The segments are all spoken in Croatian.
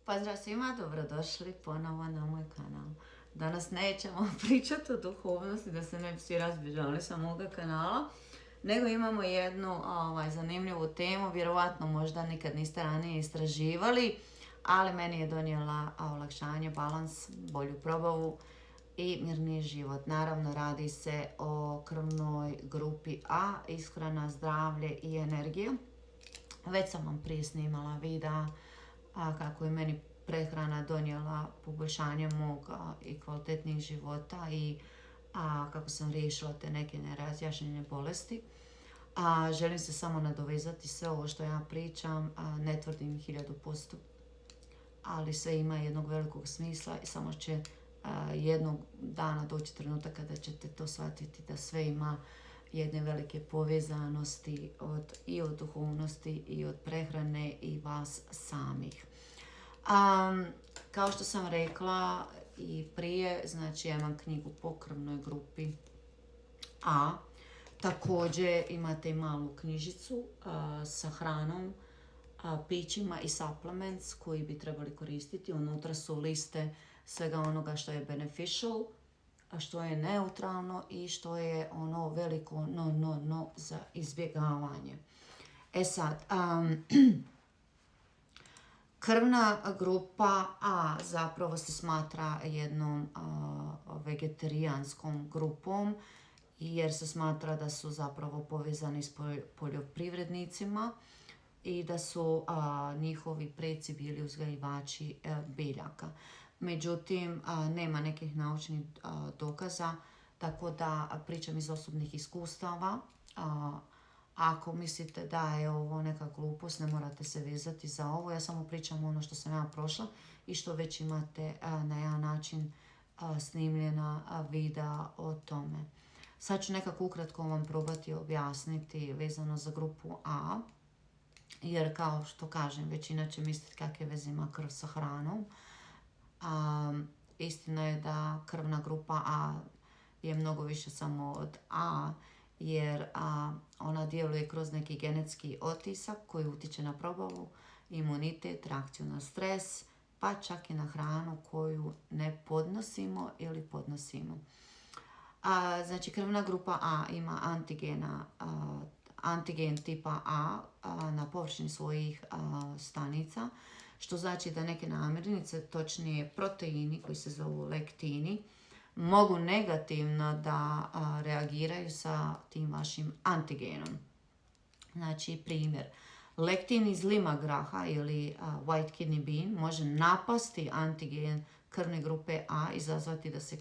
Pozdrav svima, dobrodošli ponovo na moj kanal. Danas nećemo pričati o duhovnosti, da se ne bi svi razbježali sa moga kanala, nego imamo jednu zanimljivu temu, vjerovatno možda nikad niste ranije istraživali, ali meni je donijela olakšanje, balans, bolju probavu i mirniji život. Naravno, radi se o krvnoj grupi A, ishrana, zdravlje i energija. Već sam vam prije snimala videa kako je meni prehrana donijela poboljšanje mog i kvalitetnijeg života i kako sam riješila te neke nerazjašnjene bolesti. Želim se samo nadovezati sve ovo što ja pričam, ne tvrdim 1000%, ali sve ima jednog velikog smisla i samo će jednog dana doći trenutak kada ćete to shvatiti da sve ima jedne velike povezanosti i od duhovnosti i od prehrane i vas samih. Kao što sam rekla i prije, znači ja imam knjigu po krvnoj grupi A. Također imate i malu knjižicu sa hranom, pićima i supplements koji bi trebali koristiti. Unutra su liste svega onoga što je beneficial, što je neutralno i što je ono veliko no za izbjegavanje. E sad, krvna grupa A zapravo se smatra jednom vegetarijanskom grupom, jer se smatra da su zapravo povezani s poljoprivrednicima i da su njihovi preci bili uzgajivači biljaka. Međutim, nema nekih naučnih dokaza, tako da pričam iz osobnih iskustava. Ako mislite da je ovo neka glupost, ne morate se vezati za ovo. Ja samo pričam ono što sam ja prošla i što već imate na jedan način snimljena videa o tome. Sad ću nekako ukratko vam probati objasniti vezano za grupu A, jer kao što kažem, većina će misliti kakve veze ima krv sa hranom. Istina je da krvna grupa A je mnogo više samo od A, jer ona djeluje kroz neki genetski otisak koji utječe na probavu, imunitet, reakciju na stres, pa čak i na hranu koju ne podnosimo ili podnosimo. Znači, krvna grupa A ima antigen tipa A na površini svojih stanica, što znači da neke namirnice, točnije proteini koji se zovu lektini, mogu negativno da reagiraju sa tim vašim antigenom. Znači, primjer, lektin iz lima graha ili white kidney bean može napasti antigen krvne grupe A, izazvati da se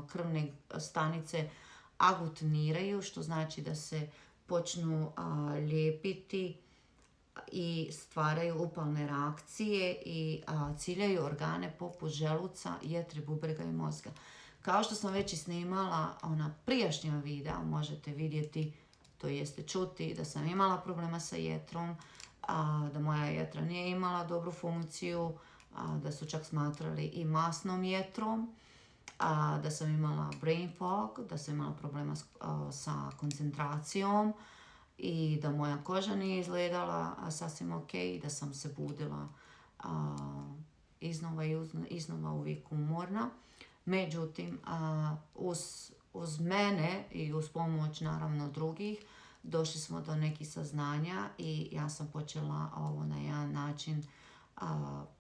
krvne stanice aglutiniraju, što znači da se počnu lijepiti i stvaraju upalne reakcije i ciljaju organe poput želuca, jetre, bubrega i mozga. Kao što sam već i snimala ona prijašnja videa, možete vidjeti, to jeste čuti, da sam imala problema sa jetrom, da moja jetra nije imala dobru funkciju, da su čak smatrali i masnom jetrom, da sam imala brain fog, da sam imala problema sa koncentracijom i da moja koža nije izgledala sasvim ok, da sam se budila iznova uvijek umorna. Međutim, uz mene i uz pomoć naravno drugih došli smo do nekih saznanja i ja sam počela ovo na jedan način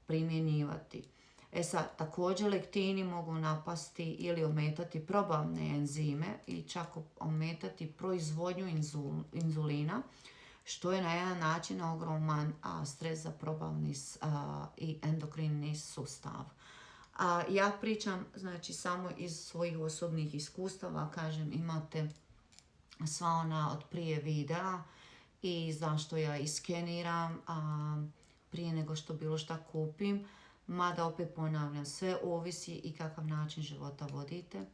primjenjivati. E sad, također lektini mogu napasti ili ometati probavne enzime i čak ometati proizvodnju inzulina, što je na jedan način ogroman stres za probavni i endokrinni sustav. Ja pričam, znači, samo iz svojih osobnih iskustava, kažem, imate sva ona od prije videa i zašto ja iskeniram prije nego što bilo šta kupim. Mada opet ponavljam, sve ovisi i kakav način života vodite,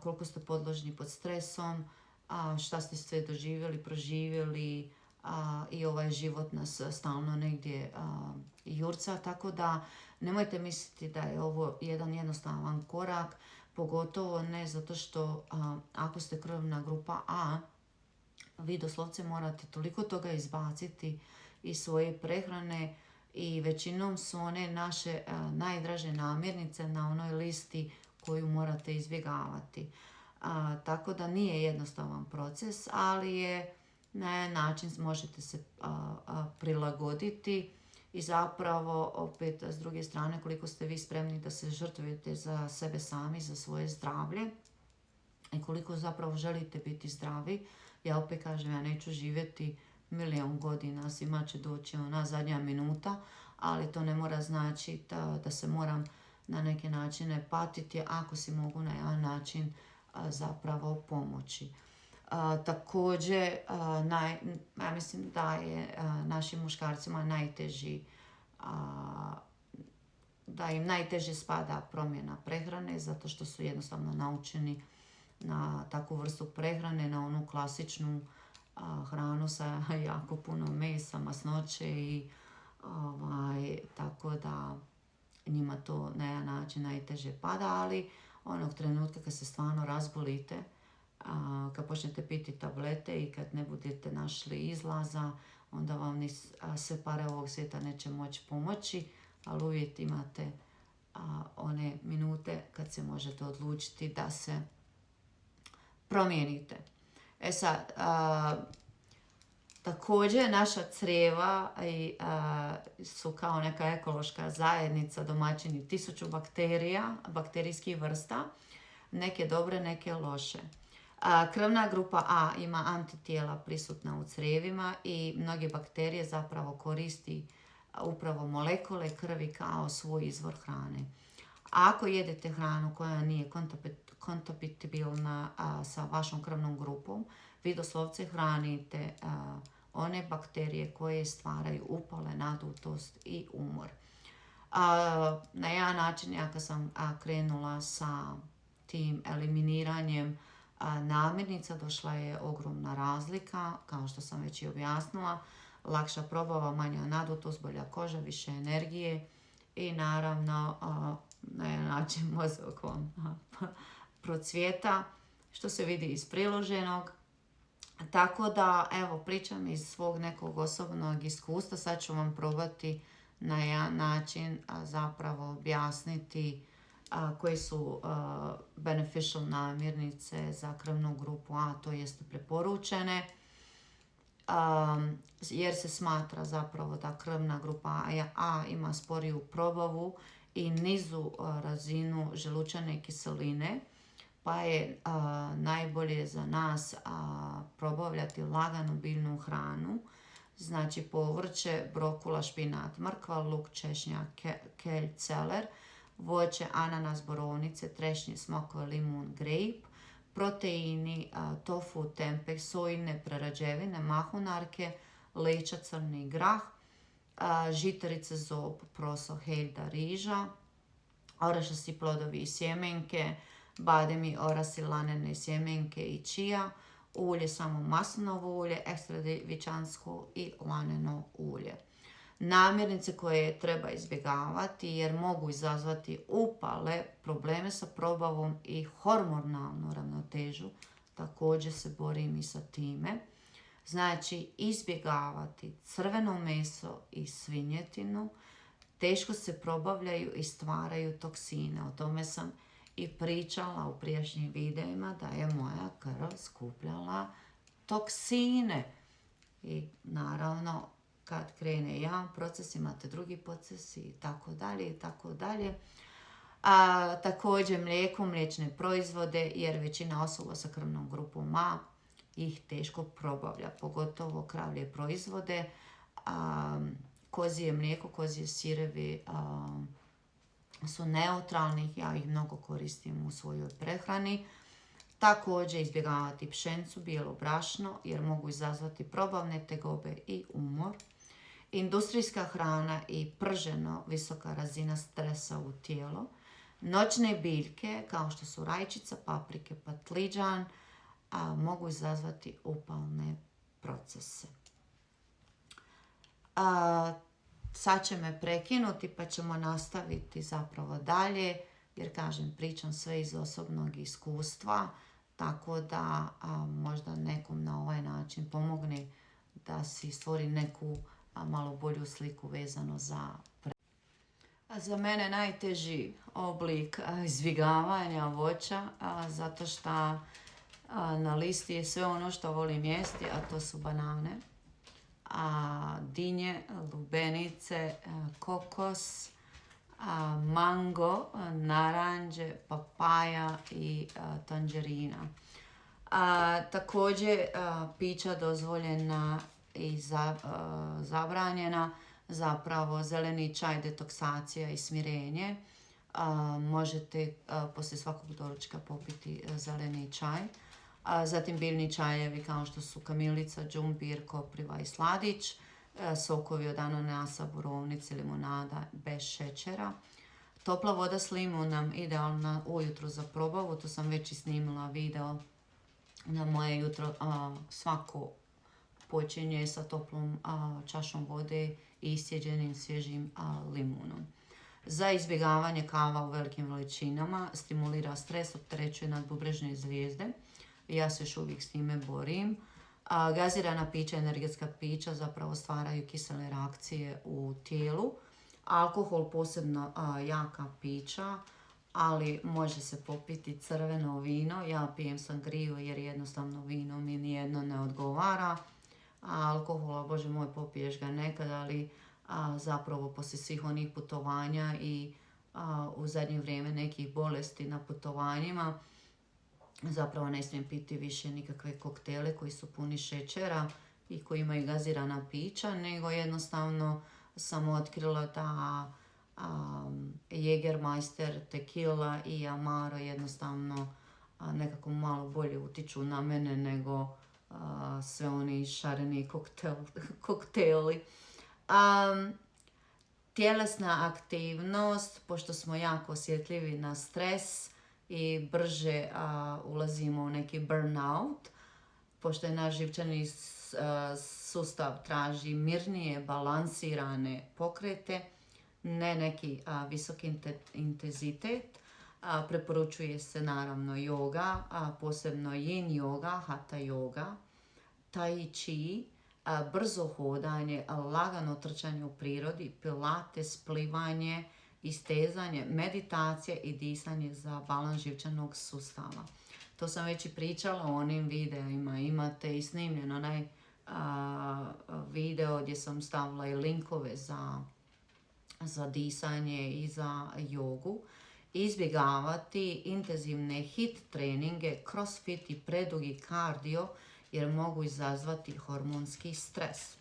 koliko ste podložni pod stresom, šta ste sve doživjeli, proživjeli i ovaj život nas stalno negdje jurca, tako da nemojte misliti da je ovo jedan jednostavan korak, pogotovo ne zato što ako ste krvna grupa A, vi doslovce morate toliko toga izbaciti iz svoje prehrane i većinom su one naše najdraže namirnice na onoj listi koju morate izbjegavati. Tako da nije jednostavan proces, ali je na jedan način možete se prilagoditi i zapravo opet s druge strane koliko ste vi spremni da se žrtvujete za sebe sami, za svoje zdravlje i koliko zapravo želite biti zdravi. Ja opet kažem, ja neću živjeti milion godina, svima će doći ona zadnja minuta, ali to ne mora znači da se moram na neke načine patiti ako si mogu na jedan način zapravo pomoći. Također, ja mislim da je našim muškarcima da im najteže spada promjena prehrane zato što su jednostavno naučeni na takvu vrstu prehrane, na onu klasičnu hranu sa jako puno mesa, masnoće i tako da njima to na jedan način najteže pada, ali onog trenutka kad se stvarno razbolite, kad počnete piti tablete i kad ne budete našli izlaza, onda vam ni sve pare ovog svijeta neće moći pomoći, ali uvijek imate one minute kad se možete odlučiti da se promijenite. Sad, također naša crijeva su kao neka ekološka zajednica, domaćini 1000 bakterija, bakterijskih vrsta, neke dobre, neke loše. Krvna grupa A ima antitijela prisutna u crijevima i mnoge bakterije zapravo koristi upravo molekule krvi kao svoj izvor hrane. Ako jedete hranu koja nije kompatibilna sa vašom krvnom grupom, vi doslovce hranite one bakterije koje stvaraju upale, nadutost i umor. Na jedan način, ja kad sam krenula sa tim eliminiranjem namirnica, došla je ogromna razlika, kao što sam već i objasnila. Lakša probava, manja nadutost, bolja koža, više energije i naravno na jedan način mozak vam procvjeta, što se vidi iz priloženog. Tako da, evo, pričam iz svog nekog osobnog iskustva. Sad ću vam probati na jedan način zapravo objasniti koje su beneficial namirnice za krvnu grupu A, to jest preporučene, jer se smatra zapravo da krvna grupa A ima sporiju probavu i nizu razinu želučane kiseline, pa je najbolje za nas probavljati laganu biljnu hranu, znači povrće, brokula, špinat, mrkva, luk, češnjak, kelj, celer, voće, ananas, borovnice, trešnje, smokve, limun, grape, proteini, tofu, tempeh, sojine prerađevine, mahunarke, leća, crni grah, žitarice, zob, proso, heljda, riža, orašasti plodovi i sjemenke, bademi, orasi, lanene sjemenke i čija, ulje, samo maslinovo ulje, ekstra djevičansko i laneno ulje. Namirnice koje treba izbjegavati jer mogu izazvati upale, probleme sa probavom i hormonalnu ravnotežu, također se borim i sa time. Znači, izbjegavati crveno meso i svinjetinu, teško se probavljaju i stvaraju toksine. O tome sam i pričala u prijašnjim videima da je moja krv skupljala toksine. I naravno, kad krene jedan proces, imate drugi proces i tako dalje i tako dalje. Također mlijeko, mliječne proizvode, jer većina osoba sa krvnom grupom A ih teško probavlja, pogotovo kravlje proizvode, kozije mlijeko, kozije sirevi su neutralni, ja ih mnogo koristim u svojoj prehrani. Također izbjegavati pšenicu, bijelo brašno jer mogu izazvati probavne tegobe i umor. Industrijska hrana i prženo, visoka razina stresa u tijelo. Noćne biljke kao što su rajčica, paprike, patliđan mogu izazvati upalne procese. Sad će me prekinuti pa ćemo nastaviti zapravo dalje, jer kažem, pričam sve iz osobnog iskustva, tako da možda nekom na ovaj način pomogne da si stvori neku malo bolju sliku vezano za Za mene najteži oblik izbjegavanja voća, zato što na listi je sve ono što volim jesti, a to su banane, dinje, lubenice, kokos, mango, naranđe, papaja i tanđerina. Također pića dozvoljena i zabranjena, zapravo zeleni čaj, detoksacija i smirenje. Možete poslije svakog doručka popiti zeleni čaj. Zatim biljni čajevi kao što su kamilica, džumbir, kopriva i sladić. Sokovi od ananasa, borovnice, limonada bez šećera. Topla voda s limunom idealna ujutro za probavu. To sam već i snimila video na moje jutro. Svako počinje sa toplom čašom vode i iscijeđenim svježim limunom. Za izbjegavanje kava u velikim veličinama stimulira stres, opterećuje nadbubrežne zvijezde. Ja se još uvijek s time borim. Gazirana pića, energetska pića zapravo stvaraju kisele reakcije u tijelu. Alkohol, posebno jaka pića, ali može se popiti crveno vino. Ja pijem sangriju jer jednostavno vino mi nijedno ne odgovara. Alkohola, bože moj, popiješ ga nekad, ali zapravo poslije svih onih putovanja i u zadnje vrijeme nekih bolesti na putovanjima, zapravo ne smijem piti više nikakve koktele koji su puni šećera i koji imaju gazirana pića, nego jednostavno sam otkrila da Jägermeister, tequila i Amaro jednostavno nekako malo bolje utiču na mene nego sve oni šareni kokteli. Tjelesna aktivnost, pošto smo jako osjetljivi na stres i brže ulazimo u neki burnout, pošto je naš živčani sustav traži mirnije, balansirane pokrete, ne neki visoki intenzitet. Preporučuje se naravno yoga, posebno yin yoga, hatha yoga, tai chi, brzo hodanje, lagano trčanje u prirodi, pilates, plivanje, istezanje, meditacija i disanje za balans živčanog sustava. To sam već i pričala o onim videima. Imate i snimljen onaj video gdje sam stavila i linkove za disanje i za jogu. Izbjegavati intenzivne HIIT treninge, crossfit i predugi kardio jer mogu izazvati hormonski stres.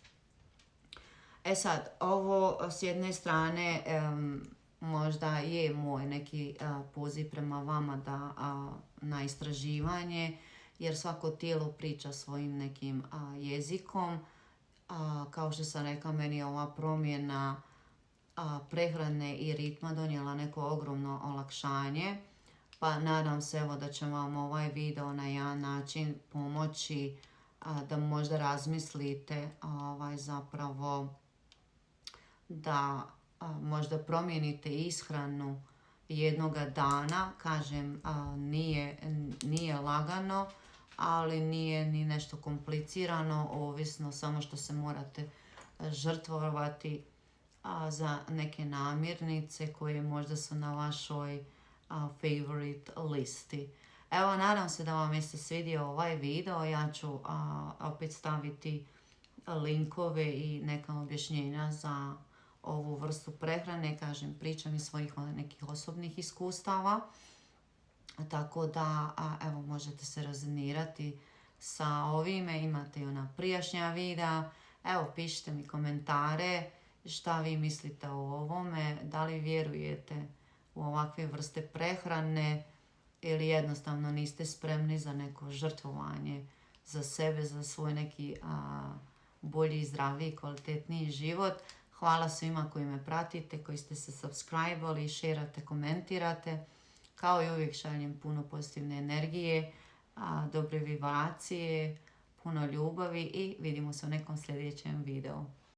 Sad, ovo s jedne strane možda je moj neki poziv prema vama na istraživanje, jer svako tijelo priča svojim nekim jezikom. Kao što sam rekla, meni je ova promjena prehrane i ritma donijela neko ogromno olakšanje. Pa nadam se da će vam ovaj video na jedan način pomoći da možda razmislite zapravo da možda promijenite ishranu jednoga dana. Kažem, nije lagano, ali nije ni nešto komplicirano, ovisno samo što se morate žrtvovati za neke namirnice koje možda su na vašoj favorite listi. Evo, nadam se da vam je se svidio ovaj video. Ja ću opet staviti linkove i neka objašnjenja za ovu vrstu prehrane. Kažem, pričam iz svojih nekih osobnih iskustava. Tako da, evo, možete se rezonirati sa ovime. Imate i ona prijašnja videa. Evo, pišite mi komentare šta vi mislite o ovome. Da li vjerujete u ovakve vrste prehrane ili jednostavno niste spremni za neko žrtvovanje za sebe, za svoj neki bolji, zdraviji, kvalitetniji život. Hvala svima koji me pratite, koji ste se subscribe-ali, šerate, komentirate. Kao i uvijek šaljem puno pozitivne energije, dobre vibracije, puno ljubavi i vidimo se u nekom sljedećem videu.